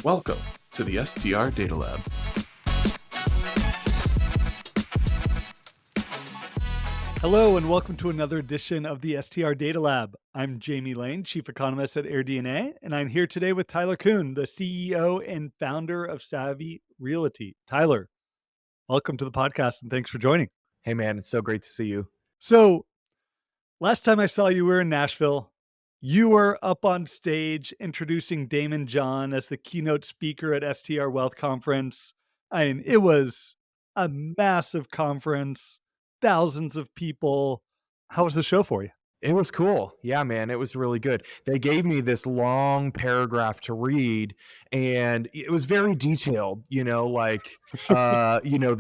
Welcome to the STR Data Lab. Hello, and welcome to another edition of the STR Data Lab. I'm Jamie Lane, Chief Economist at AirDNA, and I'm here today with Tyler Coon, the CEO and founder of Savvy Realty. Tyler, welcome to the podcast, and thanks for joining. Hey, man, it's so great to see you. So, last time I saw you, we were in Nashville. You were up on stage introducing Damon John as the keynote speaker at STR Wealth Conference. I mean, it was a massive conference, thousands of people. How was the show for you? It was cool. Yeah, man, it was really good. They gave me this long paragraph to read, and it was very detailed, the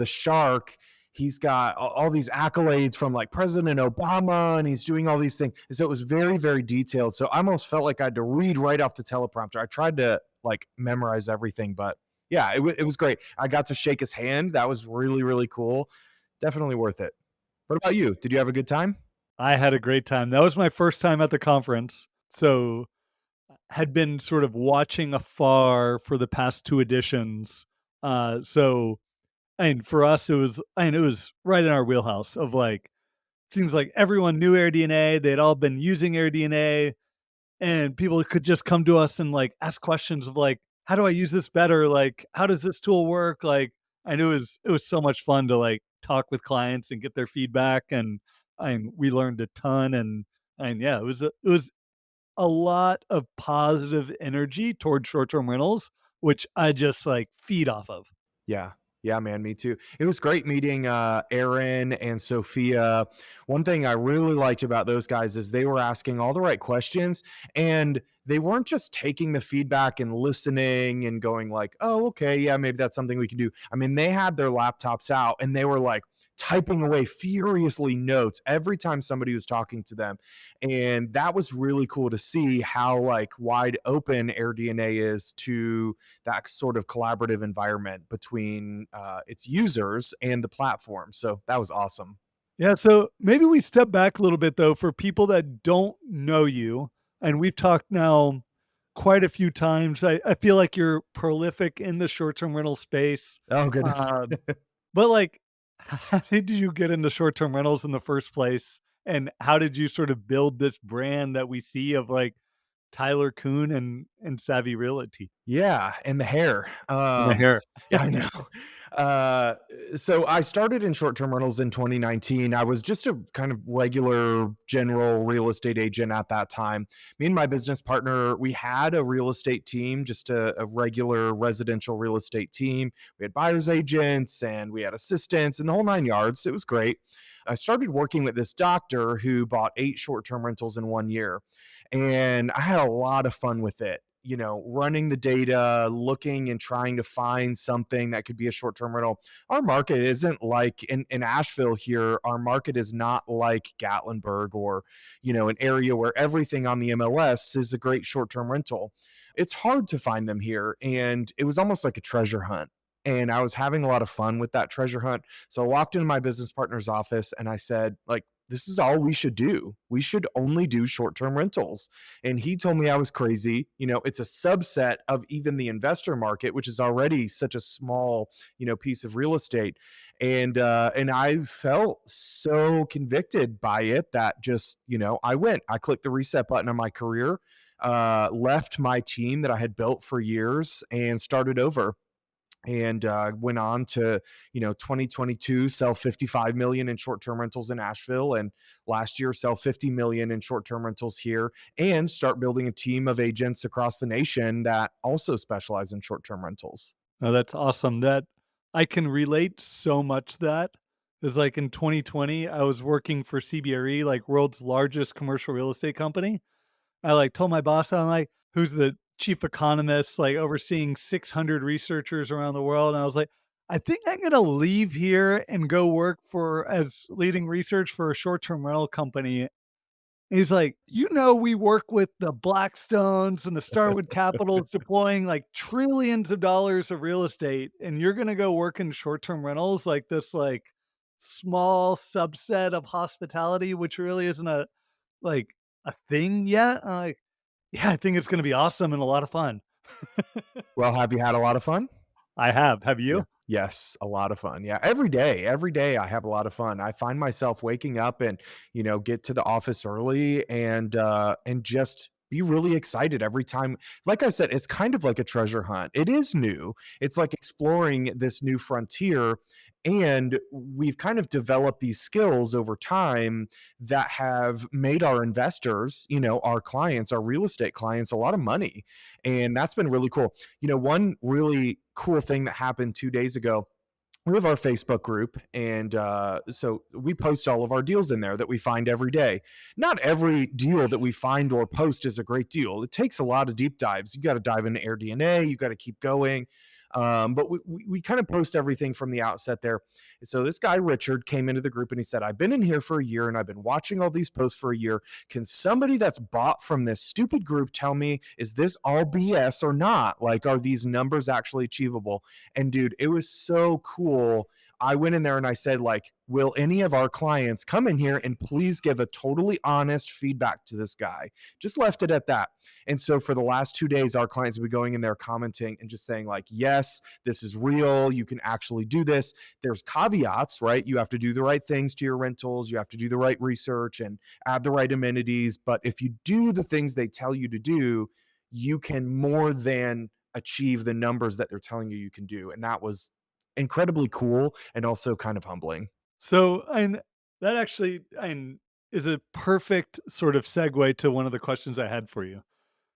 shark, he's got all these accolades from like President Obama, and he's doing all these things. So it was very, very detailed. So I almost felt like I had to read right off the teleprompter. I tried to like memorize everything, but yeah, it was great. I got to shake his hand. That was really, really cool. Definitely worth it. What about you? Did you have a good time? I had a great time. That was my first time at the conference. So had been sort of watching afar for the past two editions. And for us, it was right in our wheelhouse of like, seems like everyone knew AirDNA. They'd all been using AirDNA, and people could just come to us and like ask questions of like, how do I use this better? Like, how does this tool work? Like, I knew it was so much fun to like talk with clients and get their feedback, and we learned a ton. And yeah, it was a lot of positive energy towards short-term rentals, which I just like feed off of. Yeah. Yeah, man, me too. It was great meeting Aaron and Sophia. One thing I really liked about those guys is they were asking all the right questions, and they weren't just taking the feedback and listening and going like, oh, okay, yeah, maybe that's something we can do. I mean, they had their laptops out and they were like typing away furiously notes every time somebody was talking to them. And that was really cool to see how like wide open AirDNA is to that sort of collaborative environment between its users and the platform. So that was awesome. Yeah, so maybe we step back a little bit though for people that don't know you, and we've talked now quite a few times. I feel like you're prolific in the short-term rental space. Oh, goodness. Um, but like, how did you get into short-term rentals in the first place? And how did you sort of build this brand that we see of like Tyler Coon and Savvy Realty? Yeah, and the hair. And the hair. Yeah, I know. So I started in short-term rentals in 2019. I was just a kind of regular general real estate agent at that time. Me and my business partner, we had a real estate team, just a regular residential real estate team. We had buyer's agents and we had assistants and the whole nine yards. It was great. I started working with this doctor who bought 8 short-term rentals in 1 year. And I had a lot of fun with it, running the data, looking and trying to find something that could be a short-term rental. Our market isn't like in Asheville here. Our market is not like Gatlinburg or, an area where everything on the MLS is a great short-term rental. It's hard to find them here. And it was almost like a treasure hunt. And I was having a lot of fun with that treasure hunt. So I walked into my business partner's office and I said, like, this is all we should do. We should only do short-term rentals. And he told me I was crazy. It's a subset of even the investor market, which is already such a small, piece of real estate. And I felt so convicted by it that just, I clicked the reset button on my career, left my team that I had built for years and started over. And went on to 2022 sell 55 million in short-term rentals in Asheville, and last year sell 50 million in short-term rentals here, and start building a team of agents across the nation that also specialize in short-term rentals. Oh, that's awesome. That I can relate so much to that. Is like in 2020, I was working for CBRE, like world's largest commercial real estate company. I like told my boss, I'm like, who's the chief economist, like overseeing 600 researchers around the world. And I was like, I think I'm going to leave here and go work for as leading research for a short-term rental company. And he's like, we work with the Blackstones and the Starwood Capitals deploying like trillions of dollars of real estate. And you're going to go work in short-term rentals, like this, like small subset of hospitality, which really isn't like a thing yet. I'm like, yeah, I think it's going to be awesome and a lot of fun. Well, have you had a lot of fun? I have. Have Yeah. you? Yes, a lot of fun. Yeah, every day I have a lot of fun. I find myself waking up and, get to the office early and just be really excited every time. Like I said, it's kind of like a treasure hunt. It is new. It's like exploring this new frontier, and we've kind of developed these skills over time that have made our investors, our clients, our real estate clients, a lot of money. And that's been really cool. One really cool thing that happened 2 days ago, we have our Facebook group, and so we post all of our deals in there that we find every day. Not every deal that we find or post is a great deal. It takes a lot of deep dives. You got to dive into AirDNA. You got to keep going. But we kind of post everything from the outset there. So this guy, Richard, came into the group and he said, I've been in here for a year and I've been watching all these posts for a year. Can somebody that's bought from this stupid group tell me, is this all BS or not? Like, are these numbers actually achievable? And dude, it was so cool. I went in there and I said, like, will any of our clients come in here and please give a totally honest feedback to this guy? Just left it at that. And so for the last 2 days, our clients have been going in there commenting and just saying, like, yes, this is real. You can actually do this. There's caveats, right? You have to do the right things to your rentals. You have to do the right research and add the right amenities. But if you do the things they tell you to do, you can more than achieve the numbers that they're telling you can do. And that was incredibly cool and also kind of humbling. So, and that actually is a perfect sort of segue to one of the questions I had for you.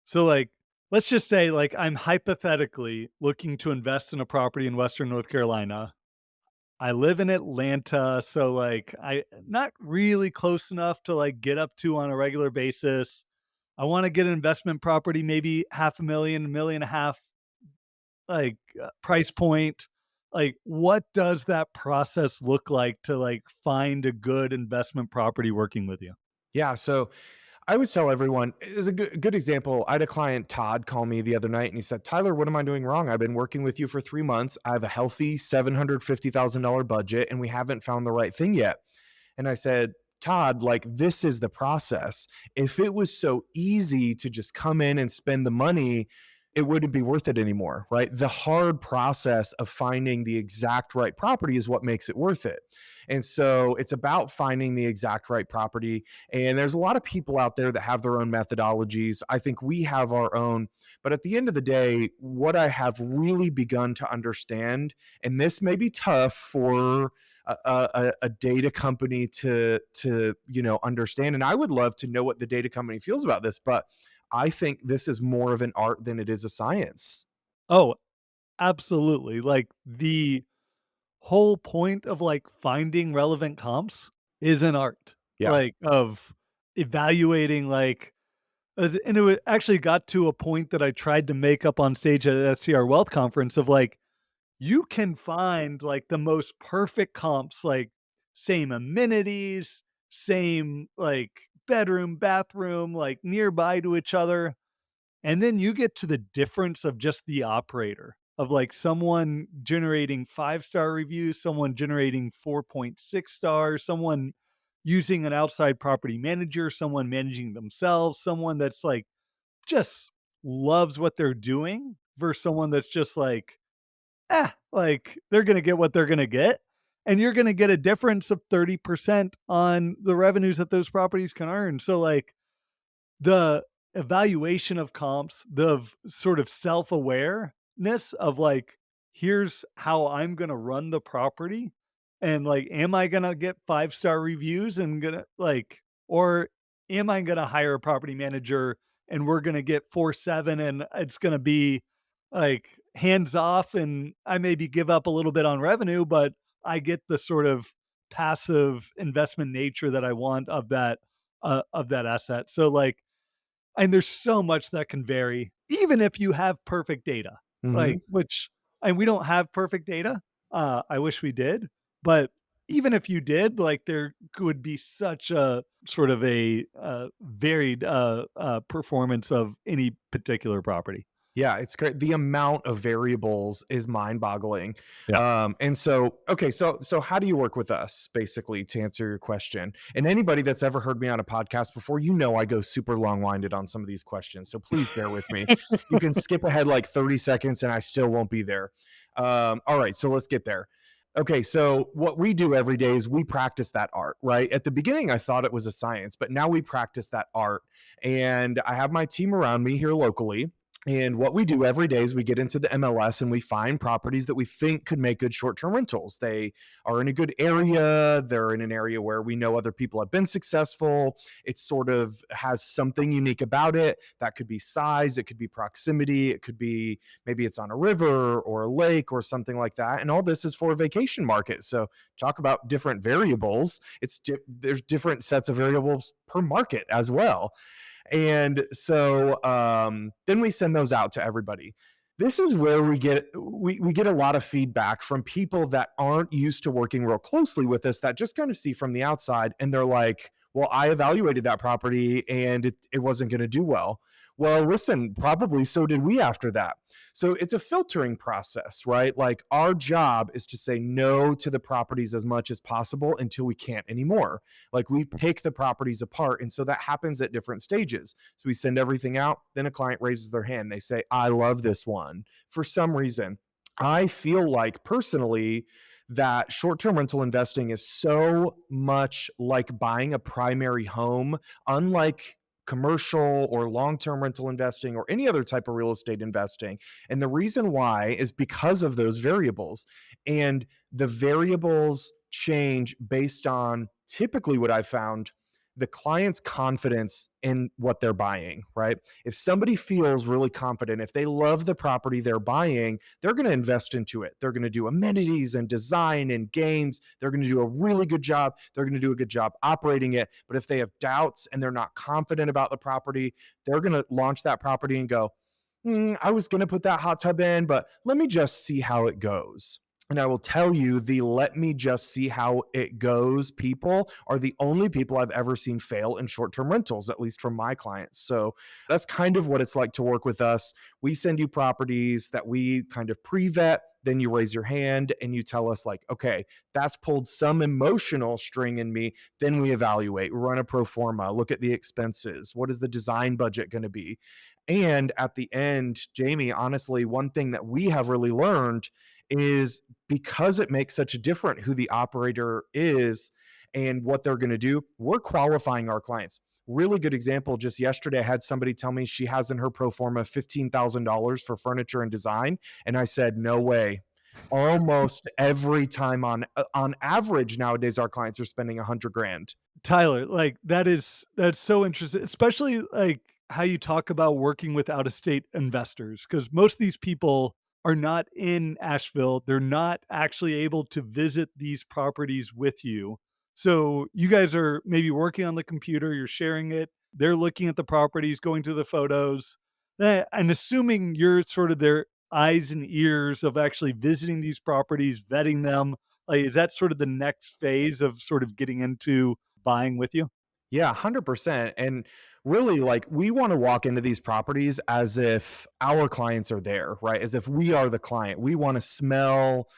So, like, let's just say, like, I'm hypothetically looking to invest in a property in Western North Carolina. I live in Atlanta, so, like, I not really close enough to, like, get up to on a regular basis. I wanna get an investment property, maybe 500,000, 1.5 million, price point. Like, what does that process look like to, like, find a good investment property working with you? Yeah. So I always tell everyone, is a good example. I had a client, Todd, call me the other night and he said, Tyler, what am I doing wrong? I've been working with you for 3 months. I have a healthy $750,000 budget and we haven't found the right thing yet. And I said, Todd, like, this is the process. If it was so easy to just come in and spend the money, it wouldn't be worth it anymore, right? The hard process of finding the exact right property is what makes it worth it. And so it's about finding the exact right property. And there's a lot of people out there that have their own methodologies. I think we have our own. But at the end of the day, what I have really begun to understand, and this may be tough for a data company to understand, and I would love to know what the data company feels about this, but I think this is more of an art than it is a science. Oh, absolutely. Like, the whole point of, like, finding relevant comps is an art, Yeah. like, of evaluating, like, and actually got to a point that I tried to make up on stage at STR Wealth Conference of, like, you can find, like, the most perfect comps, like, same amenities, same, like, bedroom, bathroom, like, nearby to each other, and then you get to the difference of just the operator, of, like, someone generating 5-star reviews, someone generating 4.6 stars, someone using an outside property manager, someone managing themselves, someone that's, like, just loves what they're doing versus someone that's just like, like, they're gonna get what they're gonna get, and you're gonna get a difference of 30% on the revenues that those properties can earn. So, like, the evaluation of comps, sort of self-awareness of, like, here's how I'm gonna run the property, and, like, am I gonna get 5-star reviews and gonna, like, or am I gonna hire a property manager and we're gonna get 4.7 and it's gonna be, like, hands off and I maybe give up a little bit on revenue, but I get the sort of passive investment nature that I want of that asset. So, like, and there's so much that can vary, even if you have perfect data, Hmm. like, which, and we don't have perfect data. I wish we did, but even if you did, like, there could be such a sort of a varied performance of any particular property. Yeah, it's great. The amount of variables is mind-boggling. Yeah. And so, okay, so how do you work with us, basically, to answer your question? And anybody that's ever heard me on a podcast before, I go super long-winded on some of these questions. So please bear with me. You can skip ahead like 30 seconds and I still won't be there. All right, so let's get there. Okay, so what we do every day is we practice that art, right? At the beginning, I thought it was a science, but now we practice that art. And I have my team around me here locally. And what we do every day is we get into the MLS and we find properties that we think could make good short term rentals. They are in a good area. They're in an area where we know other people have been successful. It sort of has something unique about it. That could be size, it could be proximity, it could be maybe it's on a river or a lake or something like that. And all this is for a vacation market. So talk about different variables. There's different sets of variables per market as well. And so then we send those out to everybody. This is where we get a lot of feedback from people that aren't used to working real closely with us, that just kind of see from the outside and they're like, well, I evaluated that property and it wasn't going to do well. Well, listen, probably so did we after that. So it's a filtering process, right? Like our job is to say no to the properties as much as possible until we can't anymore. Like we pick the properties apart. And so that happens at different stages. So we send everything out. Then a client raises their hand. They say, I love this one for some reason. I feel like personally that short-term rental investing is so much like buying a primary home, unlike commercial or long-term rental investing or any other type of real estate investing. And the reason why is because of those variables. And the variables change based on typically what I found the client's confidence in what they're buying, right? If somebody feels really confident, if they love the property they're buying, they're going to invest into it. They're going to do amenities and design and games. They're going to do a really good job. They're going to do a good job operating it. But if they have doubts and they're not confident about the property, they're going to launch that property and go, I was going to put that hot tub in, but let me just see how it goes. And I will tell you, the let me just see how it goes people are the only people I've ever seen fail in short term rentals, at least from my clients. So that's kind of what it's like to work with us. We send you properties that we kind of pre vet. Then you raise your hand and you tell us, like, okay, that's pulled some emotional string in me. Then we evaluate, run a pro forma, look at the expenses. What is the design budget going to be? And at the end, Jamie, honestly, one thing that we have really learned is because it makes such a difference who the operator is and what they're going to do, we're qualifying our clients. Really good example. Just yesterday, I had somebody tell me she has in her pro forma $15,000 for furniture and design. And I said, no way. Almost every time on average nowadays, our clients are spending $100,000. Tyler, like that's so interesting, especially like how you talk about working with out of state investors, because most of these people are not in Asheville. They're not actually able to visit these properties with you. So you guys are maybe working on the computer, you're sharing it, they're looking at the properties, going to the photos. And assuming you're sort of their eyes and ears of actually visiting these properties, vetting them. Like, is that sort of the next phase of sort of getting into buying with you? Yeah, 100%. And really, like, we want to walk into these properties as if our clients are there, right? As if we are the client. We want to smell,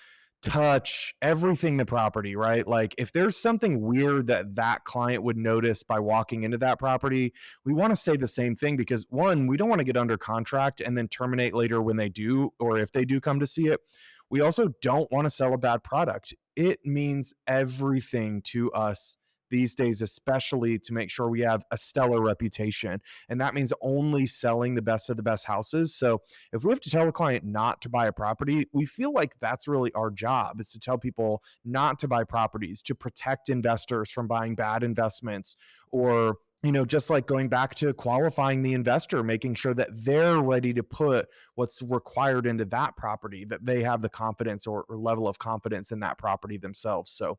touch everything the property, right? Like, if there's something weird that client would notice by walking into that property, we want to say the same thing because, one, we don't want to get under contract and then terminate later when they do, or if they do come to see it. We also don't want to sell a bad product. It means everything to us these days, especially to make sure we have a stellar reputation. And that means only selling the best of the best houses. So if we have to tell a client not to buy a property, we feel like that's really our job, is to tell people not to buy properties, to protect investors from buying bad investments, or just like going back to qualifying the investor, making sure that they're ready to put what's required into that property, that they have the confidence or level of confidence in that property themselves. So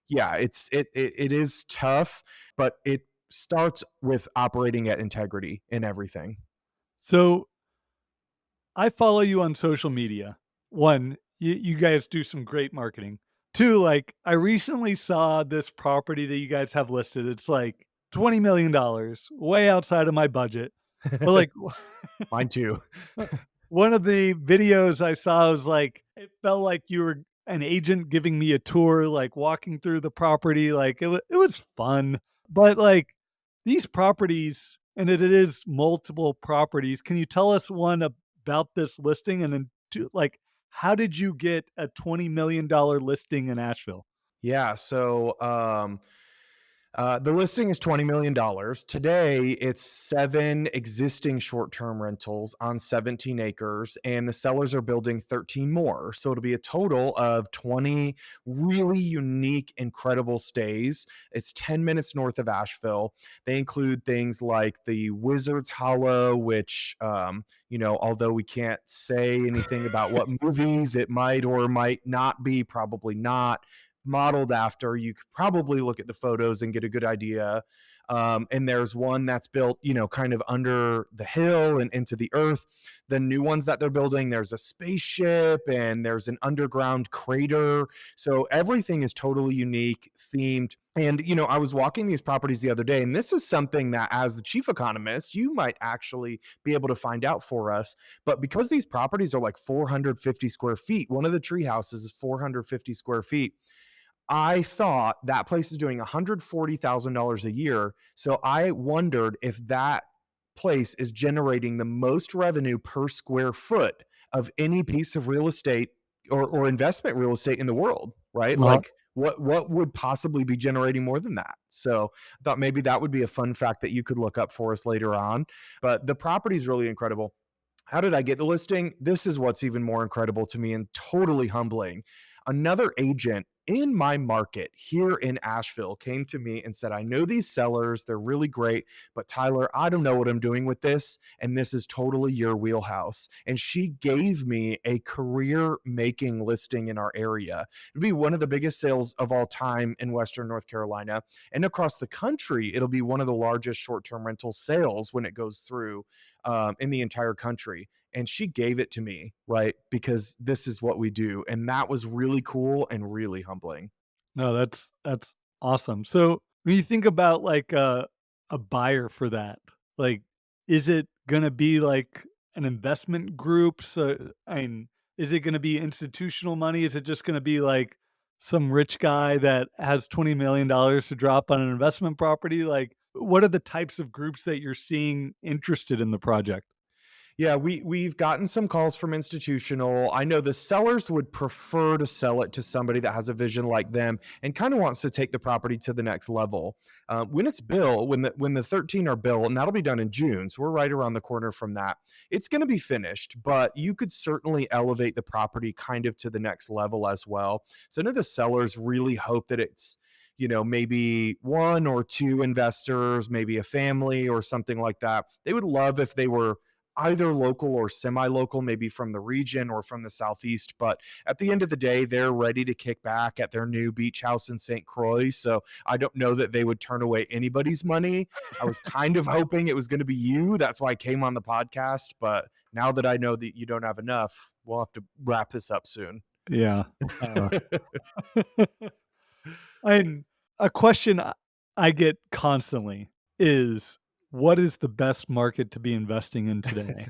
yeah, it is tough, but it starts with operating at integrity in everything. So I follow you on social media. One, you guys do some great marketing. Two, like I recently saw this property that you guys have listed. It's like $20 million, way outside of my budget. But like, Mine too. One of the videos I saw was like, it felt like you were an agent giving me a tour, like walking through the property. Like it was fun, but like these properties, and it is multiple properties. Can you tell us one about this listing, and then two, like, how did you get a $20 million listing in Asheville? Yeah. So the listing is $20 million. Today, it's 7 existing short term rentals on 17 acres, and the sellers are building 13 more. So it'll be a total of 20 really unique, incredible stays. It's 10 minutes north of Asheville. They include things like the Wizard's Hollow, which, although we can't say anything about what movies it might or might not be, probably not modeled after, you could probably look at the photos and get a good idea. And there's one that's built, kind of under the hill and into the earth. The new ones that they're building, there's a spaceship and there's an underground crater. So everything is totally unique, themed. And, I was walking these properties the other day, and this is something that, as the chief economist, you might actually be able to find out for us. But because these properties are like 450 square feet, one of the tree houses is 450 square feet. I thought that place is doing $140,000 a year. So I wondered if that place is generating the most revenue per square foot of any piece of real estate or investment real estate in the world, right? Uh-huh. Like what would possibly be generating more than that? So I thought maybe that would be a fun fact that you could look up for us later on. But the property is really incredible. How did I get the listing? This is what's even more incredible to me and totally humbling. Another agent in my market here in Asheville came to me and said, I know these sellers, they're really great, but Tyler, I don't know what I'm doing with this. And this is totally your wheelhouse. And she gave me a career making listing in our area. It'll be one of the biggest sales of all time in Western North Carolina. And across the country, it'll be one of the largest short term rental sales when it goes through in the entire country. And she gave it to me, right? Because this is what we do. And that was really cool and really humbling. No, that's awesome. So when you think about like a buyer for that, like, is it gonna be like an investment group? So, is it gonna be institutional money? Is it just gonna be like some rich guy that has $20 million to drop on an investment property? Like, what are the types of groups that you're seeing interested in the project? Yeah, we've gotten some calls from institutional. I know the sellers would prefer to sell it to somebody that has a vision like them and kind of wants to take the property to the next level. When it's built, when the 13 are built, and that'll be done in June, so we're right around the corner from that. It's going to be finished, but you could certainly elevate the property kind of to the next level as well. So I know the sellers really hope that it's maybe one or two investors, maybe a family or something like that. They would love if they were either local or semi-local, maybe from the region or from the southeast. But at the end of the day, they're ready to kick back at their new beach house in St. Croix. So I don't know that they would turn away anybody's money. I was kind of hoping it was going to be you. That's why I came on the podcast. But now that I know that you don't have enough, we'll have to wrap this up soon. Yeah. Uh, and a question I get constantly is, what is the best market to be investing in today?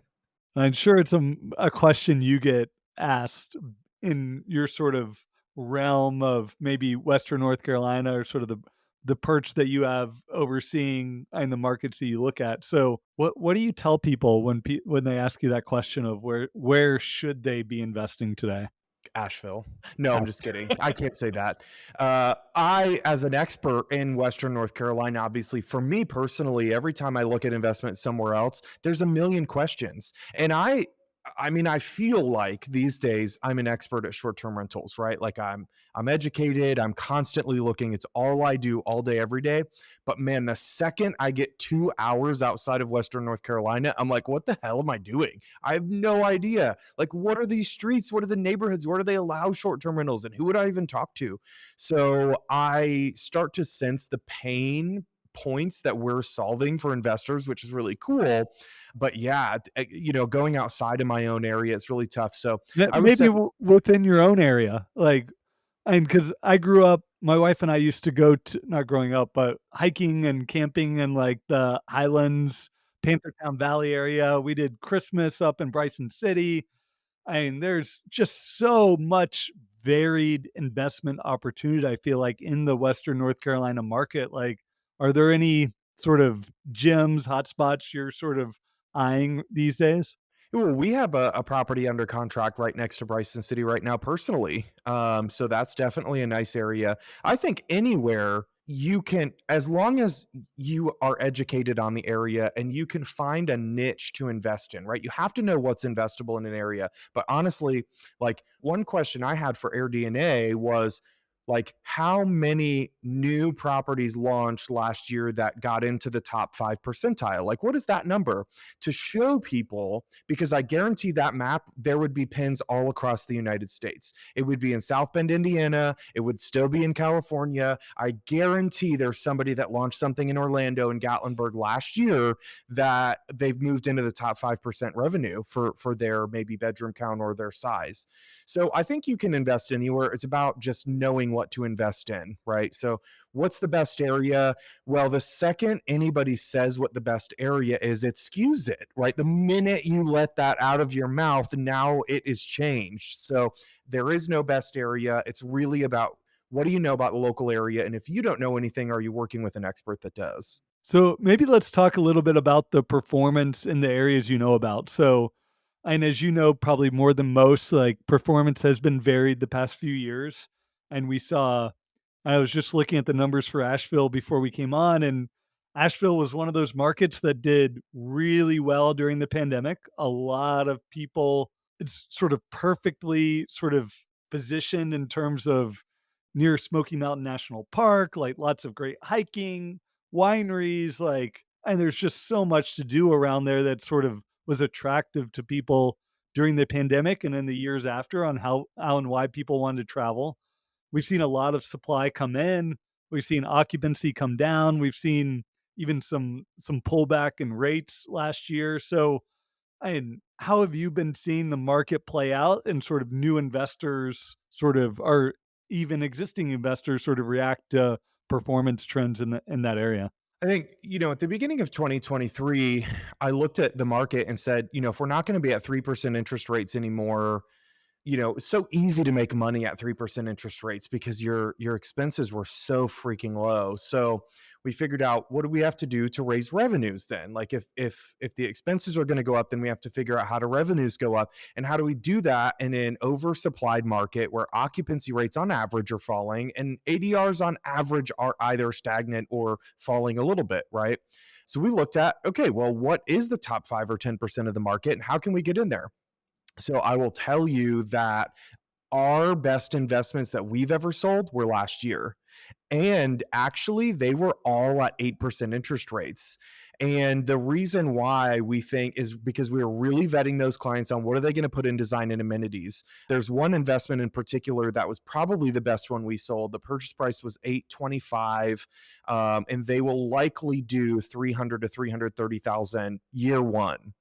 I'm sure it's a question you get asked in your sort of realm of maybe Western North Carolina, or sort of the perch that you have overseeing in the markets that you look at. So what do you tell people when they ask you that question of where should they be investing today? Asheville. No, I'm just kidding. I can't say that. I, as an expert in Western North Carolina, obviously, for me personally, every time I look at investment somewhere else, there's a million questions. And I mean, I feel like these days I'm an expert at short-term rentals, right? Like I'm educated, I'm constantly looking. It's all I do all day, every day. But man, the second I get 2 hours outside of Western North Carolina, I'm like, what the hell am I doing? I have no idea. Like, what are these streets? What are the neighborhoods? Where do they allow short-term rentals? And who would I even talk to? So I start to sense the pain points that we're solving for investors, which is really cool. But yeah, going outside of my own area, it's really tough. So I would Maybe say, within your own area, like, and because I grew up, my wife and I used to go to, not growing up, but hiking and camping in like the Highlands Panthertown Valley area. We did Christmas up in Bryson City. I mean, there's just so much varied investment opportunity, I feel like, in the Western North Carolina market. Like, are there any sort of gyms, hotspots you're sort of eyeing these days? Well, we have a property under contract right next to Bryson City right now, personally. So that's definitely a nice area. I think anywhere you can, as long as you are educated on the area and you can find a niche to invest in, right? You have to know what's investable in an area. But honestly, like one question I had for AirDNA was, like, how many new properties launched last year that got into the top 5 percentile? Like, what is that number to show people? Because I guarantee that map, there would be pins all across the United States. It would be in South Bend, Indiana. It would still be in California. I guarantee there's somebody that launched something in Orlando and Gatlinburg last year that they've moved into the top 5% revenue for their maybe bedroom count or their size. So I think you can invest anywhere. It's about just knowing what to invest in, right? So what's the best area? Well, the second anybody says what the best area is, it skews it, right? The minute you let that out of your mouth, now it is changed. So there is no best area. It's really about, what do you know about the local area? And if you don't know anything, are you working with an expert that does? So maybe let's talk a little bit about the performance in the areas you know about. So, and as you know, probably more than most, like performance has been varied the past few years. And we saw, I was just looking at the numbers for Asheville before we came on, and Asheville was one of those markets that did really well during the pandemic. A lot of people, it's sort of perfectly sort of positioned in terms of near Smoky Mountain National Park, like lots of great hiking, wineries, like, and there's just so much to do around there that sort of was attractive to people during the pandemic and in the years after on how and why people wanted to travel. We've seen a lot of supply come in. We've seen occupancy come down. We've seen even some pullback in rates last year. So, and how have you been seeing the market play out and sort of new investors sort of, or even existing investors sort of react to performance trends in that area? I think, at the beginning of 2023, I looked at the market and said, if we're not going to be at 3% interest rates anymore, it's so easy to make money at 3% interest rates because your expenses were so freaking low. So we figured out, what do we have to do to raise revenues then? Like, if the expenses are going to go up, then we have to figure out how do revenues go up, and how do we do that in an oversupplied market where occupancy rates on average are falling and ADRs on average are either stagnant or falling a little bit, right? So we looked at, okay, well, what is the top 5 or 10% of the market and how can we get in there? So I will tell you that our best investments that we've ever sold were last year. And actually, they were all at 8% interest rates. And the reason why we think is because we were really vetting those clients on what are they going to put in design and amenities. There's one investment in particular that was probably the best one we sold. The purchase price was $825, and they will likely do 300 to 330,000 year one.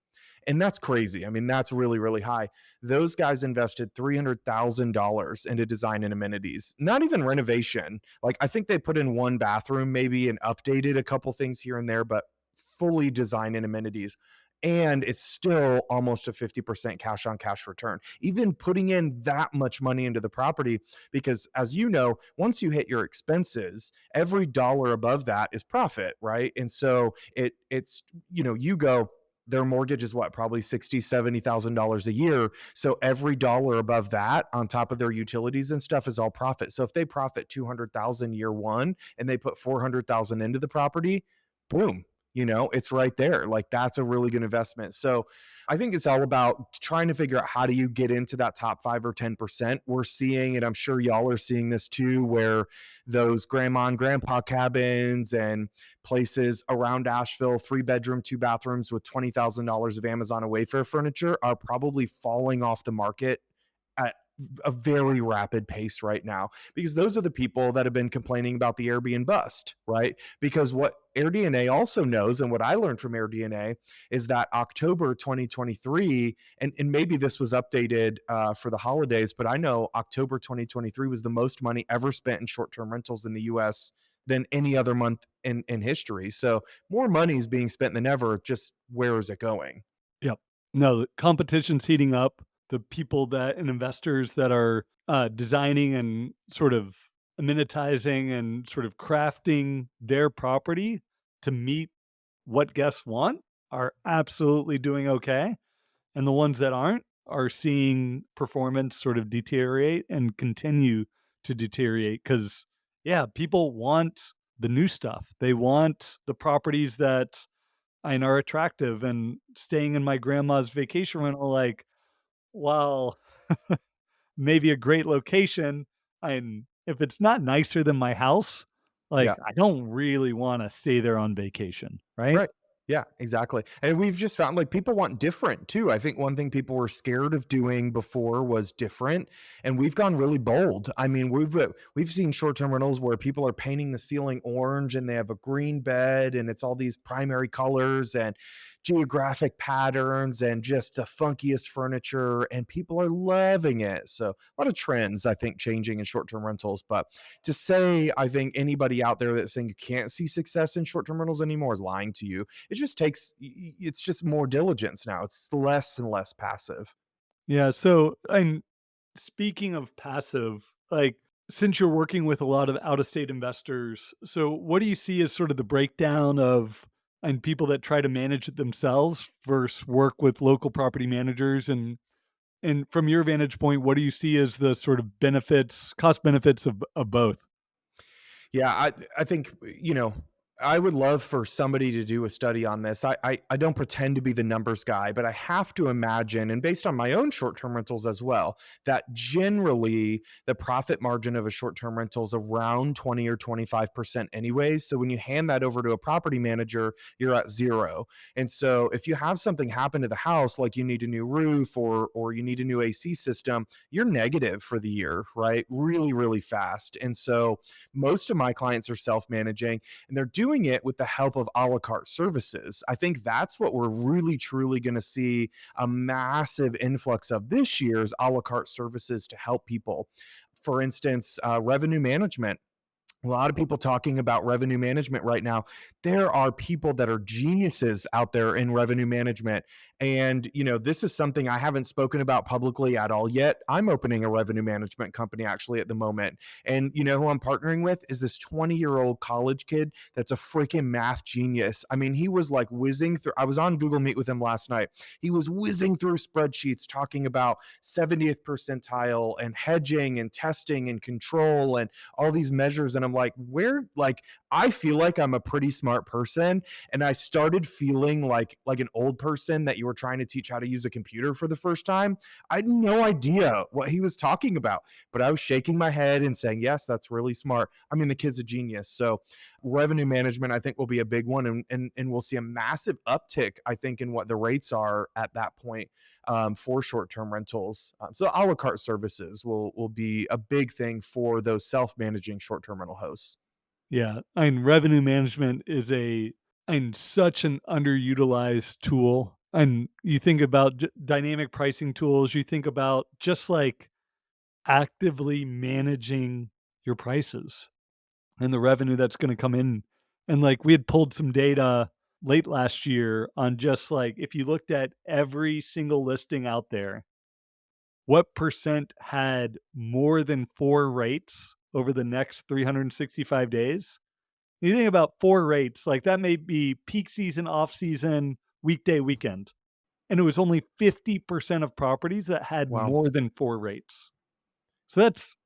And that's crazy. I mean, that's really, really high. Those guys invested $300,000 into design and amenities, not even renovation. Like, I think they put in one bathroom maybe and updated a couple things here and there, but fully design and amenities. And it's still almost a 50% cash on cash return, even putting in that much money into the property. Because as you know, once you hit your expenses, every dollar above that is profit, right? And so it's, you go, their mortgage is what, probably $60,000, $70,000 a year. So every dollar above that on top of their utilities and stuff is all profit. So if they profit 200,000 year one and they put 400,000 into the property, boom, it's right there. Like, that's a really good investment. So I think it's all about trying to figure out how do you get into that top 5 or 10%. We're seeing, and I'm sure y'all are seeing this too, where those grandma and grandpa cabins and places around Asheville, 3-bedroom, 2 bathrooms with $20,000 of Amazon and Wayfair furniture are probably falling off the market at a very rapid pace right now, because those are the people that have been complaining about the Airbnb bust, right? Because what AirDNA also knows, and what I learned from AirDNA, is that October 2023, and maybe this was updated for the holidays, but I know October 2023 was the most money ever spent in short-term rentals in the US than any other month in history. So more money is being spent than ever. Just where is it going? Yep. No, the competition's heating up. The people that and investors that are designing and sort of amenitizing and sort of crafting their property to meet what guests want are absolutely doing okay. And the ones that aren't are seeing performance sort of deteriorate and continue to deteriorate because, yeah, people want the new stuff. They want the properties that and are attractive and staying in my grandma's vacation rental, like, while maybe a great location, and if it's not nicer than my house, Yeah. like, I don't really wanna stay there on vacation, right? Right. Yeah, exactly. And we've just found like people want different too. I think one thing people were scared of doing before was different, and we've gone really bold. I mean, we've seen short-term rentals where people are painting the ceiling orange and they have a green bed and it's all these primary colors and geographic patterns and just the funkiest furniture, and people are loving it. So, a lot of trends I think changing in short-term rentals, but to say I think anybody out there that's saying you can't see success in short-term rentals anymore is lying to you. It just takes it's just more diligence now. It's less and less passive. Yeah, so, and speaking of passive, like, since you're working with a lot of out-of-state investors, so what do you see as sort of the breakdown of and people that try to manage it themselves versus work with local property managers? And from your vantage point, what do you see as the sort of benefits, cost benefits of both? Yeah, I think, I would love for somebody to do a study on this. I don't pretend to be the numbers guy, but I have to imagine, and based on my own short-term rentals as well, that generally the profit margin of a short-term rental is around 20 or 25% anyways. So when you hand that over to a property manager, you're at zero. And so if you have something happen to the house, like you need a new roof or you need a new AC system, you're negative for the year, right? Really, really fast. And so most of my clients are self-managing, and they're doing it with the help of a la carte services. I think that's what we're really truly going to see a massive influx of this year is a la carte services to help people. For instance, revenue management. A lot of people talking about revenue management right now. There are people that are geniuses out there in revenue management. And, this is something I haven't spoken about publicly at all yet. I'm opening a revenue management company actually at the moment. And who I'm partnering with is this 20-year-old college kid that's a freaking math genius. I mean, he was like whizzing through, I was on Google Meet with him last night. He was whizzing through spreadsheets talking about 70th percentile and hedging and testing and control and all these measures. And I'm like, I feel like I'm a pretty smart person. And I started feeling like an old person that you were trying to teach how to use a computer for the first time. I had no idea what he was talking about, but I was shaking my head and saying, yes, that's really smart. I mean, the kid's a genius. So revenue management, I think, will be a big one. And we'll see a massive uptick, I think, in what the rates are at that point for short-term rentals. So a la carte services will be a big thing for those self-managing short-term rental hosts. Yeah, I mean, revenue management is and such an underutilized tool. And you think about dynamic pricing tools, you think about just like actively managing your prices and the revenue that's going to come in. And like we had pulled some data late last year on just like if you looked at every single listing out there, what percent had more than 4 rates over the next 365 days? You think about 4 rates, like that may be peak season, off season, weekday, weekend. And it was only 50% of properties that had Wow. more than 4 rates. So that's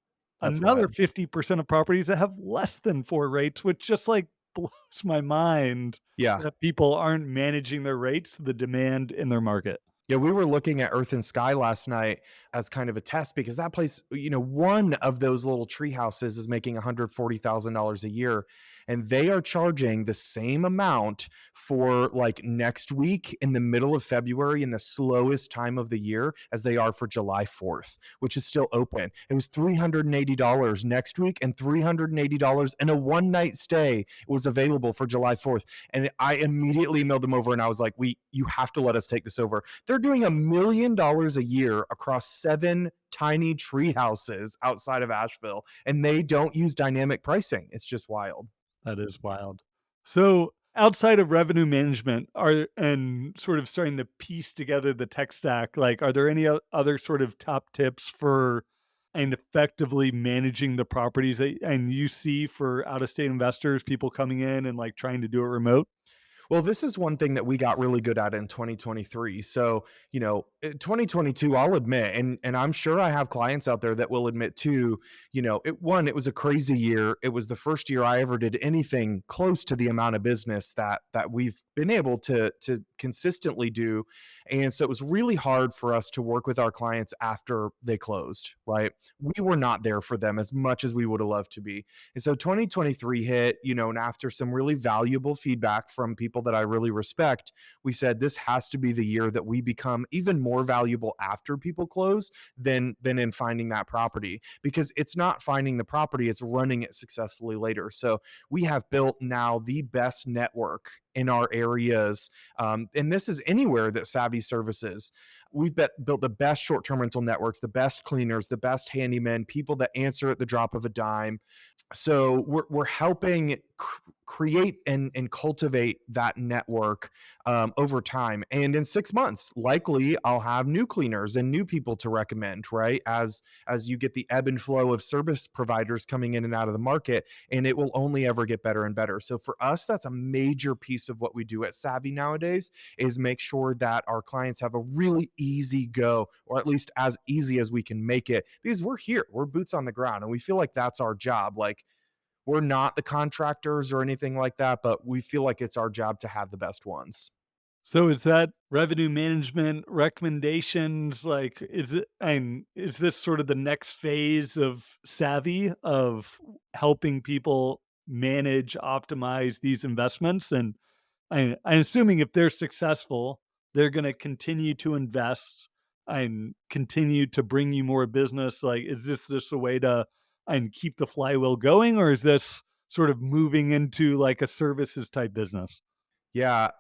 That's another wild. 50% of properties that have less than 4 rates, which just like blows my mind Yeah. that people aren't managing their rates to the demand in their market. Yeah, we were looking at Earth and Sky last night as kind of a test because that place, one of those little tree houses is making $140,000 a year, and they are charging the same amount for like next week in the middle of February in the slowest time of the year as they are for July 4th, which is still open. It was $380 next week and $380 and a one-night stay was available for July 4th. And I immediately emailed them over and I was like, you have to let us take this over. They're doing $1 million a year across 7 tiny tree houses outside of Asheville, and they don't use dynamic pricing. It's just wild. That is wild. So, outside of revenue management, are and sort of starting to piece together the tech stack, like, are there any other sort of top tips for and effectively managing the properties that and you see for out of state investors, people coming in and like trying to do it remote? Well, this is one thing that we got really good at in 2023. So, 2022, I'll admit, and I'm sure I have clients out there that will admit too, it was a crazy year. It was the first year I ever did anything close to the amount of business that we've been able to consistently do. And so it was really hard for us to work with our clients after they closed, right? We were not there for them as much as we would have loved to be. And so 2023 hit, and after some really valuable feedback from people that I really respect, we said this has to be the year that we become even more valuable after people close than in finding that property, because it's not finding the property, it's running it successfully later. So we have built now the best network in our areas. And this is anywhere that Savvy services. We've built the best short-term rental networks, the best cleaners, the best handymen, people that answer at the drop of a dime. So we're helping create and cultivate that network over time. And in 6 months, likely I'll have new cleaners and new people to recommend, right? As you get the ebb and flow of service providers coming in and out of the market, and it will only ever get better and better. So for us, that's a major piece of what we do at Savvy nowadays, is make sure that our clients have a really easy go, or at least as easy as we can make it, because we're here, we're boots on the ground, and we feel like that's our job. Like, we're not the contractors or anything like that, but we feel like it's our job to have the best ones. So is that revenue management recommendations like is it and is this sort of the next phase of Savvy of helping people manage, optimize these investments? And I'm assuming if they're successful, they're going to continue to invest and continue to bring you more business. Like, is this just a way to and keep the flywheel going, or is this sort of moving into like a services type business? Yeah,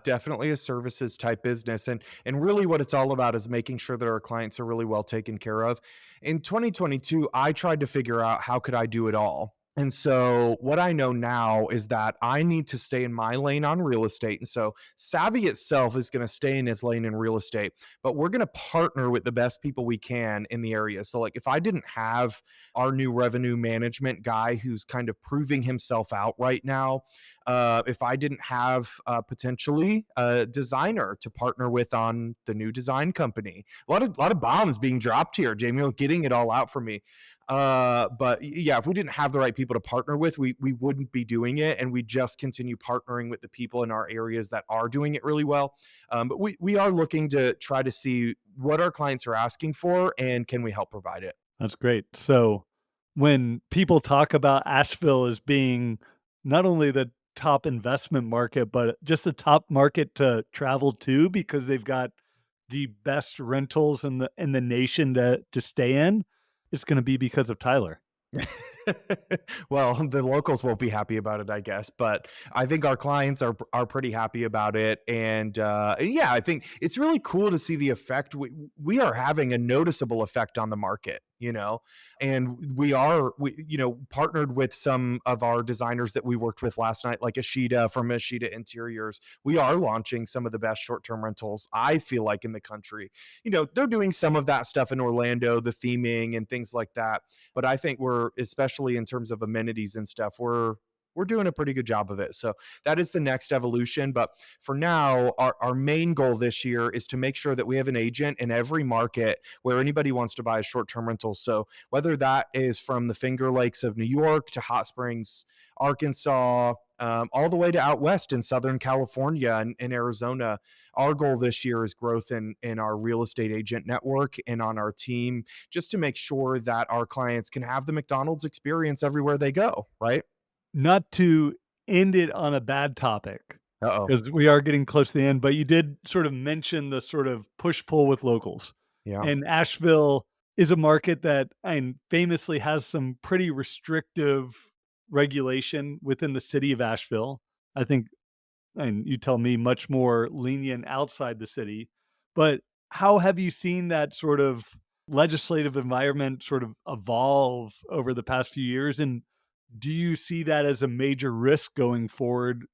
definitely a services type business, and really what it's all about is making sure that our clients are really well taken care of. In 2022, I tried to figure out how could I do it all. And so what I know now is that I need to stay in my lane on real estate. And so Savvy itself is going to stay in its lane in real estate, but we're going to partner with the best people we can in the area. So like if I didn't have our new revenue management guy who's kind of proving himself out right now, if I didn't have potentially a designer to partner with on the new design company. A lot of bombs being dropped here, Jamie, getting it all out for me. But yeah, if we didn't have the right people to partner with, we wouldn't be doing it, and we just continue partnering with the people in our areas that are doing it really well. But we are looking to try to see what our clients are asking for and can we help provide it. That's great. So when people talk about Asheville as being not only the top investment market, but just the top market to travel to because they've got the best rentals in the nation to stay in, it's going to be because of Tyler. Well, the locals won't be happy about it, I guess, but I think our clients are pretty happy about it, and yeah, I think it's really cool to see the effect we are having a noticeable effect on the market. And we partnered with some of our designers that we worked with last night, like Ashita from Ashita Interiors. We are launching some of the best short-term rentals I feel like in the country. They're doing some of that stuff in Orlando, the theming and things like that, but I think we're, especially in terms of amenities and stuff, we're doing a pretty good job of it. So that is the next evolution. But for now, our main goal this year is to make sure that we have an agent in every market where anybody wants to buy a short-term rental. So whether that is from the Finger Lakes of New York to Hot Springs, Arkansas, all the way to out west in Southern California and in Arizona, our goal this year is growth in our real estate agent network and on our team, just to make sure that our clients can have the McDonald's experience everywhere they go, right? Not to end it on a bad topic, Uh-oh. because we are getting close to the end, but you did sort of mention the sort of push-pull with locals. Yeah. And Asheville is a market that and famously has some pretty restrictive regulation within the city of Asheville. I think, and you tell me, much more lenient outside the city. But how have you seen that sort of legislative environment sort of evolve over the past few years? And Do you see that as a major risk going forward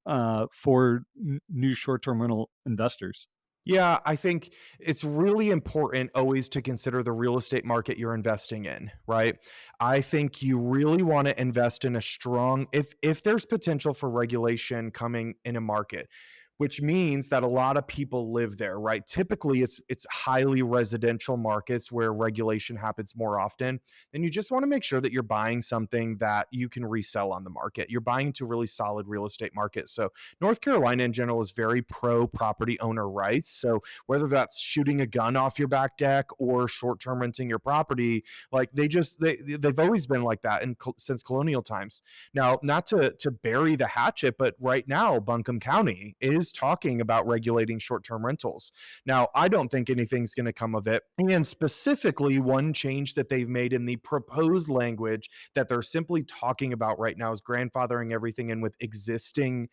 for new short-term rental investors? Yeah, I think it's really important always to consider the real estate market you're investing in, right? I think you really want to invest in a strong if there's potential for regulation coming in a market, which means that a lot of people live there, right? Typically it's highly residential markets where regulation happens more often. Then you just want to make sure that you're buying something that you can resell on the market. You're buying into a really solid real estate market. So North Carolina in general is very pro property owner rights. So whether that's shooting a gun off your back deck or short-term renting your property, like they've always been like that since colonial times. Now, not to bury the hatchet, but right now Buncombe County is talking about regulating short-term rentals. Now, I don't think anything's going to come of it. And specifically, one change that they've made in the proposed language that they're simply talking about right now is grandfathering everything in with existing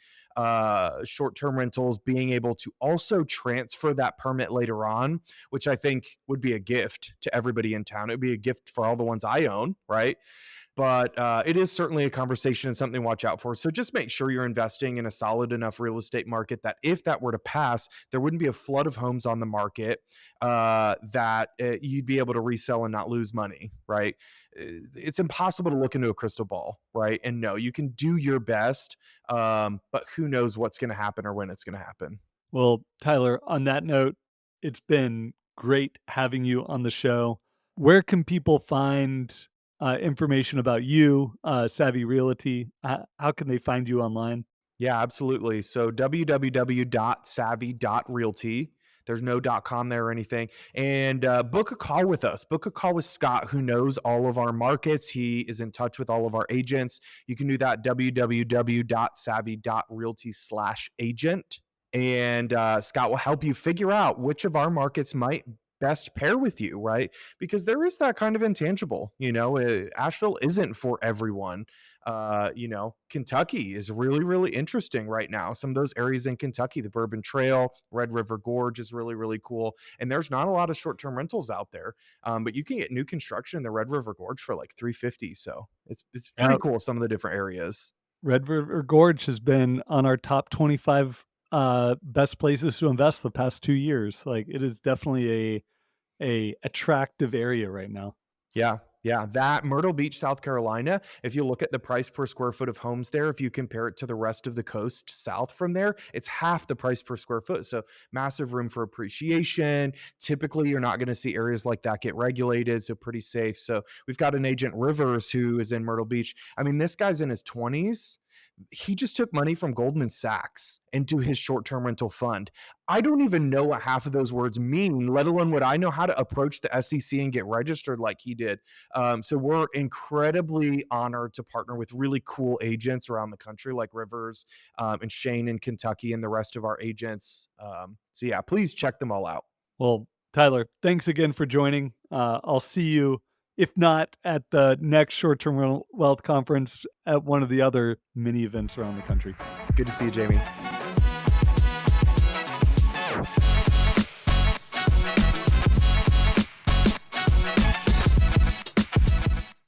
short-term rentals, being able to also transfer that permit later on, which I think would be a gift to everybody in town. It would be a gift for all the ones I own, right? But it is certainly a conversation and something to watch out for. So just make sure you're investing in a solid enough real estate market that if that were to pass, there wouldn't be a flood of homes on the market that you'd be able to resell and not lose money, right? It's impossible to look into a crystal ball, right? And no, you can do your best, but who knows what's going to happen or when it's going to happen. Well, Tyler, on that note, it's been great having you on the show. Where can people find information about you, Savvy Realty? How can they find you online? Yeah, absolutely. So www.savvy.realty. There's no .com there or anything. And book a call with us. Book a call with Scott, who knows all of our markets. He is in touch with all of our agents. You can do that www.savvy.realty/agent. And Scott will help you figure out which of our markets might best pair with you, right? Because there is that kind of intangible, Asheville isn't for everyone. Kentucky is really, really interesting right now. Some of those areas in Kentucky, the Bourbon Trail, Red River Gorge is really, really cool. And there's not a lot of short-term rentals out there. But you can get new construction in the Red River Gorge for like $350. So it's pretty cool, some of the different areas. Red River Gorge has been on our top 25 best places to invest the past 2 years. Like, it is definitely a attractive area right now. Yeah. That Myrtle Beach, South Carolina, if you look at the price per square foot of homes there, if you compare it to the rest of the coast south from there, it's half the price per square foot. So massive room for appreciation. Typically, you're not going to see areas like that get regulated. So pretty safe. So we've got an agent, Rivers, who is in Myrtle Beach. I mean, this guy's in his 20s. He just took money from Goldman Sachs into his short-term rental fund. I don't even know what half of those words mean, let alone would I know how to approach the SEC and get registered like he did. So we're incredibly honored to partner with really cool agents around the country like Rivers and Shane in Kentucky and the rest of our agents. So yeah, please check them all out. Well, Tyler, thanks again for joining. I'll see you, if not at the next short-term wealth conference, at one of the other mini events around the country. Good to see you, Jamie.